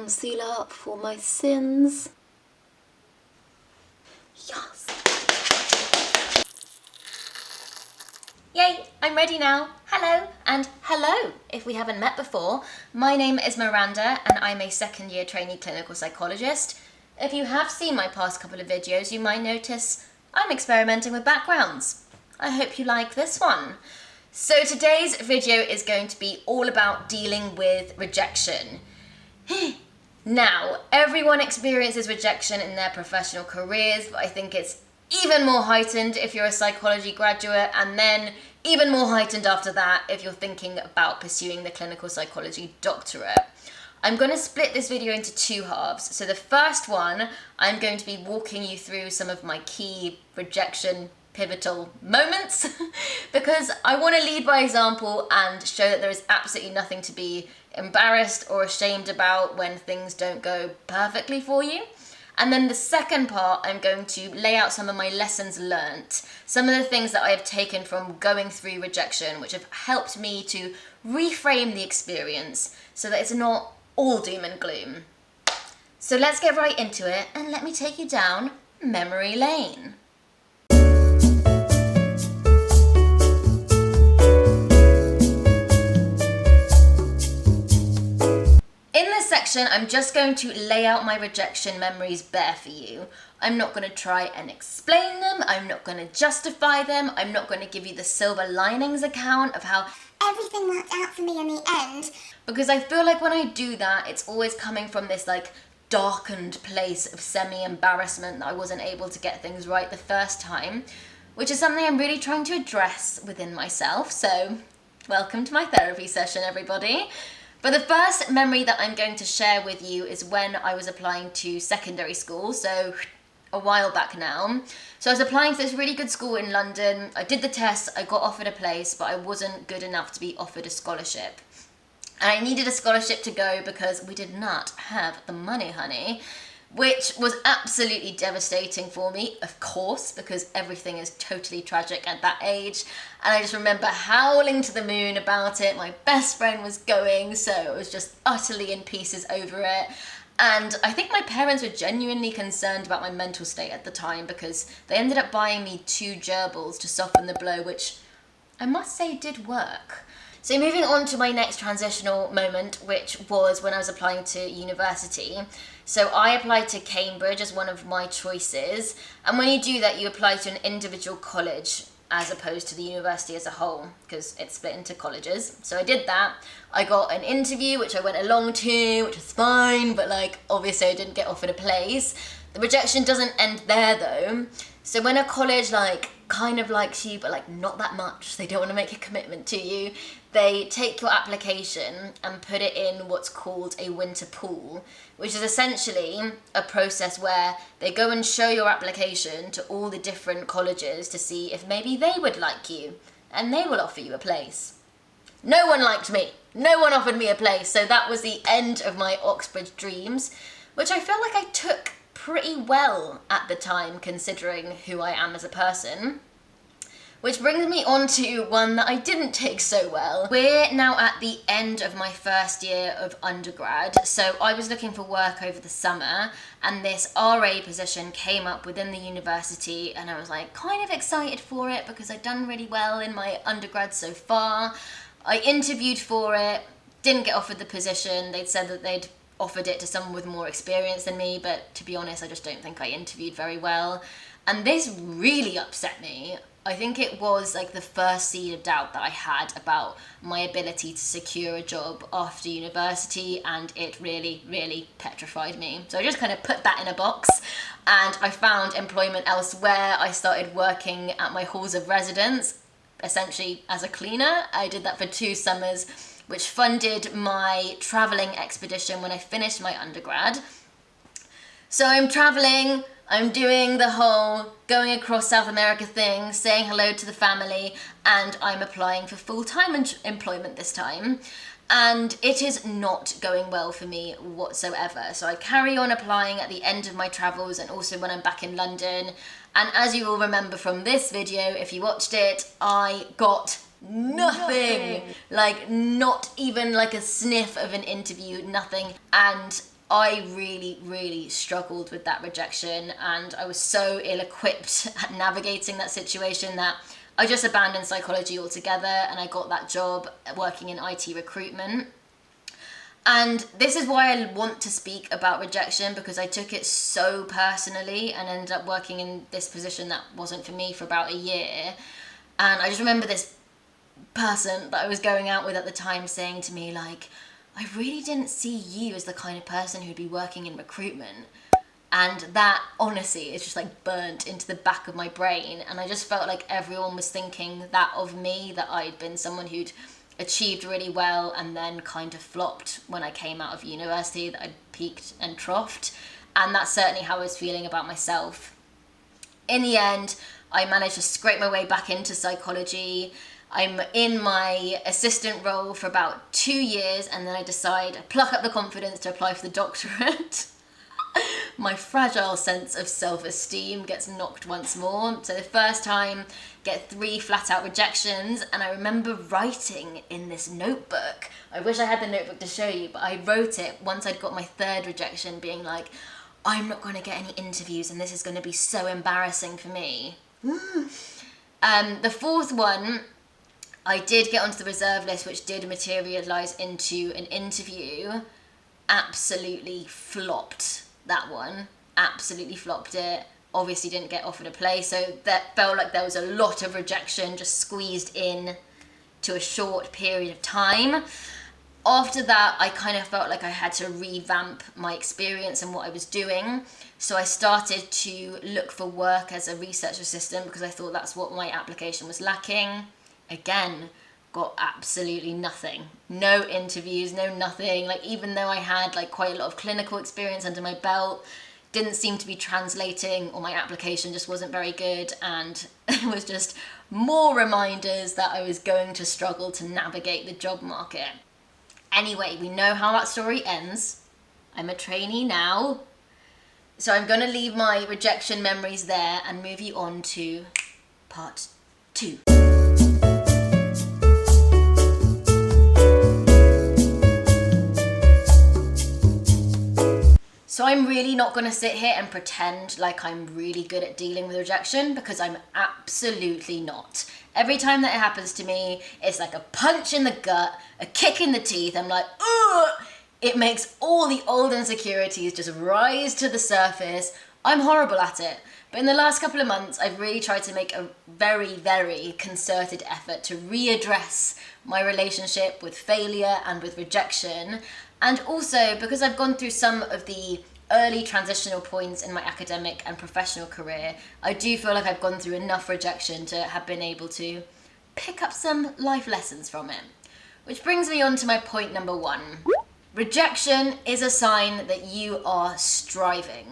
concealer for my sins. Yes! Yay, I'm ready now. Hello, and hello if we haven't met before. My name is Miranda and I'm a second year trainee clinical psychologist. If you have seen my past couple of videos, you might notice I'm experimenting with backgrounds. I hope you like this one. So today's video is going to be all about dealing with rejection. Now, everyone experiences rejection in their professional careers, but I think it's even more heightened if you're a psychology graduate, and then even more heightened after that if you're thinking about pursuing the clinical psychology doctorate. I'm going to split this video into two halves. So the first one, I'm going to be walking you through some of my key rejection pivotal moments because I want to lead by example and show that there is absolutely nothing to be embarrassed or ashamed about when things don't go perfectly for you. And then the second part, I'm going to lay out some of my lessons learnt, some of the things that I have taken from going through rejection, which have helped me to reframe the experience so that it's not all doom and gloom. So let's get right into it and let me take you down memory lane. In this section, I'm just going to lay out my rejection memories bare for you. I'm not going to try and explain them, I'm not going to justify them, I'm not going to give you the silver linings account of how everything worked out for me in the end. Because I feel like when I do that, it's always coming from this like darkened place of semi-embarrassment that I wasn't able to get things right the first time, which is something I'm really trying to address within myself. So welcome to my therapy session, everybody. But the first memory that I'm going to share with you is when I was applying to secondary school, so a while back now. So I was applying for this really good school in London. I did the test, I got offered a place, but I wasn't good enough to be offered a scholarship. And I needed a scholarship to go because we did not have the money, honey, which was absolutely devastating for me, of course, because everything is totally tragic at that age. And I just remember howling to the moon about it. My best friend was going, so I was just utterly in pieces over it. And I think my parents were genuinely concerned about my mental state at the time because they ended up buying me 2 gerbils to soften the blow, which I must say did work. So moving on to my next transitional moment, which was when I was applying to university. So I applied to Cambridge as one of my choices. And when you do that, you apply to an individual college as opposed to the university as a whole, because it's split into colleges. So I did that. I got an interview, which I went along to, which was fine, but like obviously I didn't get offered a place. The rejection doesn't end there though. So when a college like kind of likes you, but like not that much, they don't want to make a commitment to you, they take your application and put it in what's called a winter pool, which is essentially a process where they go and show your application to all the different colleges to see if maybe they would like you, and they will offer you a place. No one liked me. No one offered me a place, so that was the end of my Oxbridge dreams, which I feel like I took pretty well at the time considering who I am as a person. Which brings me on to one that I didn't take so well. We're now at the end of my first year of undergrad, so I was looking for work over the summer and this RA position came up within the university and I was like kind of excited for it because I'd done really well in my undergrad so far. I interviewed for it, didn't get offered the position. They'd said that they'd offered it to someone with more experience than me, but to be honest, I just don't think I interviewed very well. And this really upset me. I think it was like the first seed of doubt that I had about my ability to secure a job after university, and it really, really petrified me. So I just kind of put that in a box and I found employment elsewhere. I started working at my halls of residence, essentially as a cleaner. I did that for 2 summers, which funded my traveling expedition when I finished my undergrad. So I'm traveling, I'm doing the whole going across South America thing, saying hello to the family, and I'm applying for full-time employment this time. And it is not going well for me whatsoever. So I carry on applying at the end of my travels and also when I'm back in London. And as you will remember from this video, if you watched it, I got nothing. Like not even like a sniff of an interview, nothing. And I really, really struggled with that rejection, and I was so ill-equipped at navigating that situation that I just abandoned psychology altogether, and I got that job working in IT recruitment. And this is why I want to speak about rejection, because I took it so personally and ended up working in this position that wasn't for me for about a year. And I just remember this person that I was going out with at the time saying to me, like, I really didn't see you as the kind of person who'd be working in recruitment. And that, honestly, is just like burnt into the back of my brain. And I just felt like everyone was thinking that of me, that I'd been someone who'd achieved really well and then kind of flopped when I came out of university, that I'd peaked and troughed. And that's certainly how I was feeling about myself. In the end, I managed to scrape my way back into psychology. I'm in my assistant role for about 2 years, and then I pluck up the confidence to apply for the doctorate. My fragile sense of self-esteem gets knocked once more. So the first time, get 3 flat-out rejections, and I remember writing in this notebook. I wish I had the notebook to show you, but I wrote it once I'd got my 3rd rejection, being like, I'm not going to get any interviews, and this is going to be so embarrassing for me. The 4th one, I did get onto the reserve list, which did materialise into an interview. Absolutely flopped that one. Absolutely flopped it. Obviously didn't get offered a place, so that felt like there was a lot of rejection just squeezed in to a short period of time. After that, I kind of felt like I had to revamp my experience and what I was doing. So I started to look for work as a research assistant, because I thought that's what my application was lacking. Again, got absolutely nothing. No interviews, no nothing. Like, even though I had like quite a lot of clinical experience under my belt, didn't seem to be translating, or my application just wasn't very good, and it was just more reminders that I was going to struggle to navigate the job market. Anyway, we know how that story ends. I'm a trainee now, so I'm going to leave my rejection memories there and move you on to part 2. So I'm really not going to sit here and pretend like I'm really good at dealing with rejection, because I'm absolutely not. Every time that it happens to me, it's like a punch in the gut, a kick in the teeth. I'm like, ugh! It makes all the old insecurities just rise to the surface. I'm horrible at it. But in the last couple of months, I've really tried to make a very, very concerted effort to readdress my relationship with failure and with rejection. And also, because I've gone through some of the early transitional points in my academic and professional career, I do feel like I've gone through enough rejection to have been able to pick up some life lessons from it. Which brings me on to my point number 1. Rejection is a sign that you are striving.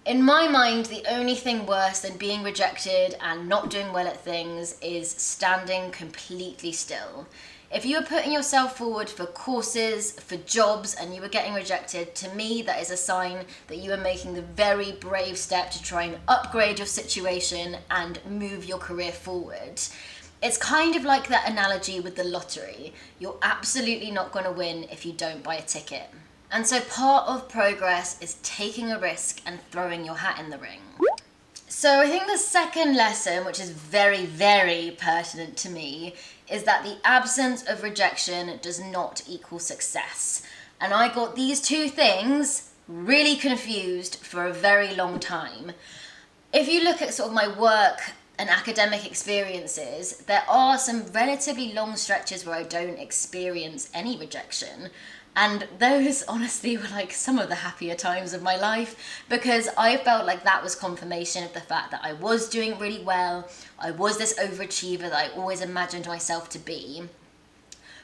In my mind, the only thing worse than being rejected and not doing well at things is standing completely still. If you are putting yourself forward for courses, for jobs, and you are getting rejected, to me that is a sign that you are making the very brave step to try and upgrade your situation and move your career forward. It's kind of like that analogy with the lottery. You're absolutely not going to win if you don't buy a ticket. And so part of progress is taking a risk and throwing your hat in the ring. So I think the second lesson, which is very, very pertinent to me, is that the absence of rejection does not equal success. And I got these 2 things really confused for a very long time. If you look at sort of my work and academic experiences, there are some relatively long stretches where I don't experience any rejection. And those, honestly, were like some of the happier times of my life, because I felt like that was confirmation of the fact that I was doing really well. I was this overachiever that I always imagined myself to be.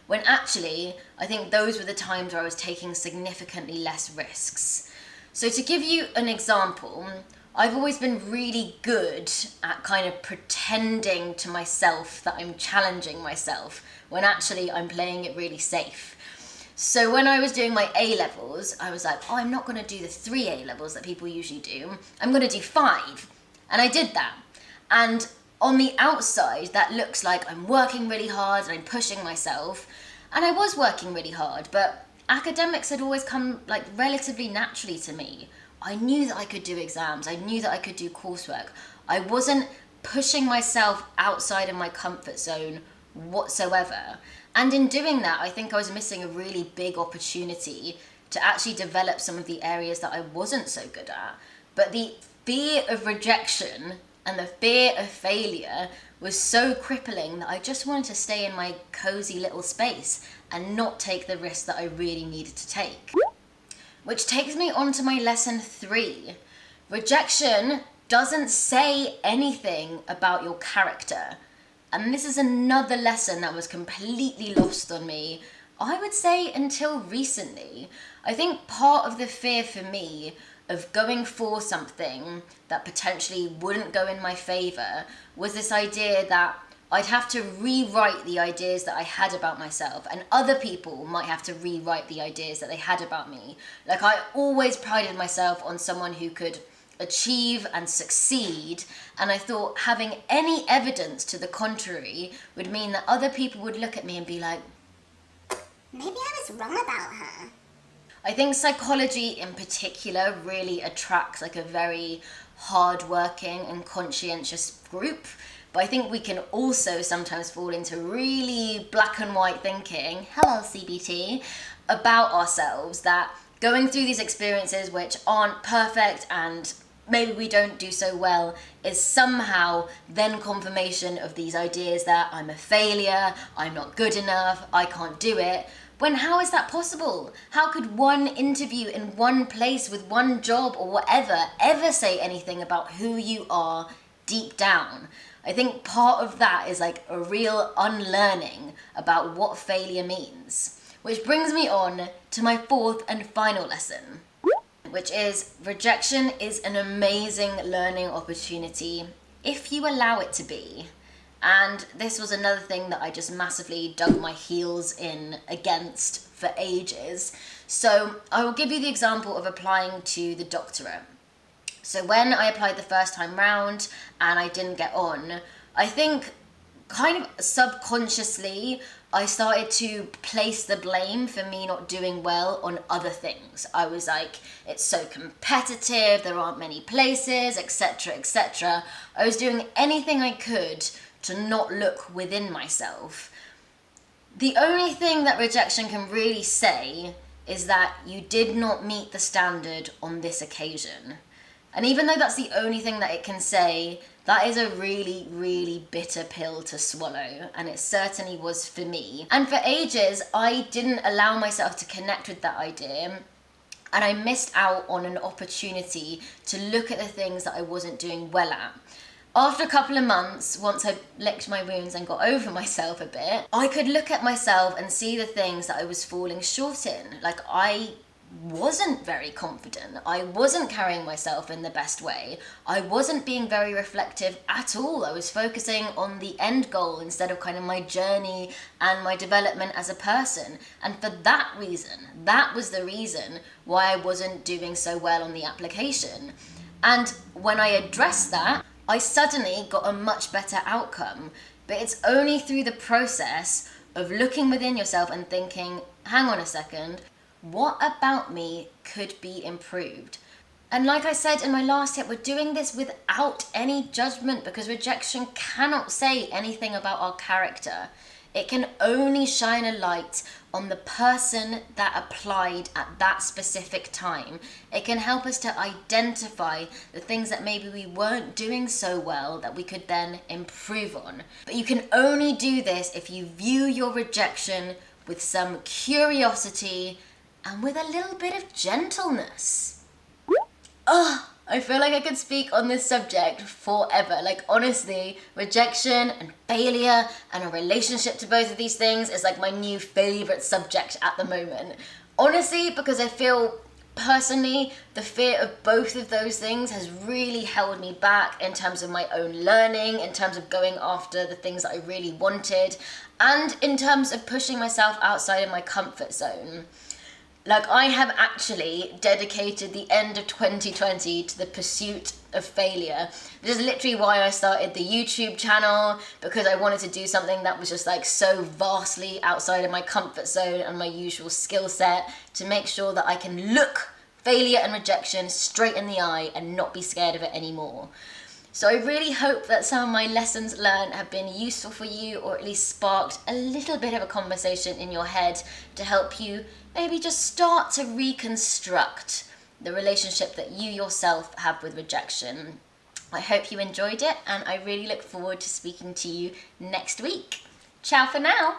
When actually, I think those were the times where I was taking significantly less risks. So to give you an example, I've always been really good at kind of pretending to myself that I'm challenging myself, when actually I'm playing it really safe. So when I was doing my A-levels, I was like, oh, I'm not going to do the 3 A-levels that people usually do. I'm going to do 5. And I did that. And on the outside, that looks like I'm working really hard and I'm pushing myself. And I was working really hard, but academics had always come like relatively naturally to me. I knew that I could do exams. I knew that I could do coursework. I wasn't pushing myself outside of my comfort zone whatsoever. And in doing that, I think I was missing a really big opportunity to actually develop some of the areas that I wasn't so good at. But the fear of rejection and the fear of failure was so crippling that I just wanted to stay in my cozy little space and not take the risk that I really needed to take. Which takes me on to my lesson 3. Rejection doesn't say anything about your character. And this is another lesson that was completely lost on me, I would say until recently. I think part of the fear for me of going for something that potentially wouldn't go in my favour was this idea that I'd have to rewrite the ideas that I had about myself, and other people might have to rewrite the ideas that they had about me. Like, I always prided myself on someone who could achieve and succeed, and I thought having any evidence to the contrary would mean that other people would look at me and be like, maybe I was wrong about her. I think psychology in particular really attracts like a very hardworking and conscientious group. But I think we can also sometimes fall into really black and white thinking, hello CBT, about ourselves, that going through these experiences which aren't perfect and maybe we don't do so well is somehow then confirmation of these ideas that I'm a failure, I'm not good enough, I can't do it. When how is that possible? How could one interview in one place with one job or whatever ever say anything about who you are deep down? I think part of that is like a real unlearning about what failure means. Which brings me on to my 4th and final lesson, which is rejection is an amazing learning opportunity if you allow it to be. And this was another thing that I just massively dug my heels in against for ages. So I will give you the example of applying to the doctorate. So when I applied the first time round and I didn't get on, I think kind of subconsciously I started to place the blame for me not doing well on other things. I was like, it's so competitive, there aren't many places, etc., etc. I was doing anything I could to not look within myself. The only thing that rejection can really say is that you did not meet the standard on this occasion. And even though that's the only thing that it can say, that is a really, really bitter pill to swallow, and it certainly was for me. And for ages, I didn't allow myself to connect with that idea, and I missed out on an opportunity to look at the things that I wasn't doing well at. After a couple of months, once I licked my wounds and got over myself a bit, I could look at myself and see the things that I was falling short in. Like, I wasn't very confident. I wasn't carrying myself in the best way. I wasn't being very reflective at all. I was focusing on the end goal instead of kind of my journey and my development as a person. And for that reason, that was the reason why I wasn't doing so well on the application. And when I addressed that, I suddenly got a much better outcome. But it's only through the process of looking within yourself and thinking, hang on a second, what about me could be improved? And like I said in my last tip, we're doing this without any judgment because rejection cannot say anything about our character. It can only shine a light on the person that applied at that specific time. It can help us to identify the things that maybe we weren't doing so well that we could then improve on. But you can only do this if you view your rejection with some curiosity and with a little bit of gentleness. I feel like I could speak on this subject forever. Like, honestly, rejection and failure and a relationship to both of these things is like my new favorite subject at the moment. Honestly, because I feel personally the fear of both of those things has really held me back in terms of my own learning, in terms of going after the things that I really wanted, and in terms of pushing myself outside of my comfort zone. Like, I have actually dedicated the end of 2020 to the pursuit of failure. This is literally why I started the YouTube channel, because I wanted to do something that was just like so vastly outside of my comfort zone and my usual skill set, to make sure that I can look failure and rejection straight in the eye and not be scared of it anymore. So I really hope that some of my lessons learned have been useful for you, or at least sparked a little bit of a conversation in your head to help you maybe just start to reconstruct the relationship that you yourself have with rejection. I hope you enjoyed it, and I really look forward to speaking to you next week. Ciao for now.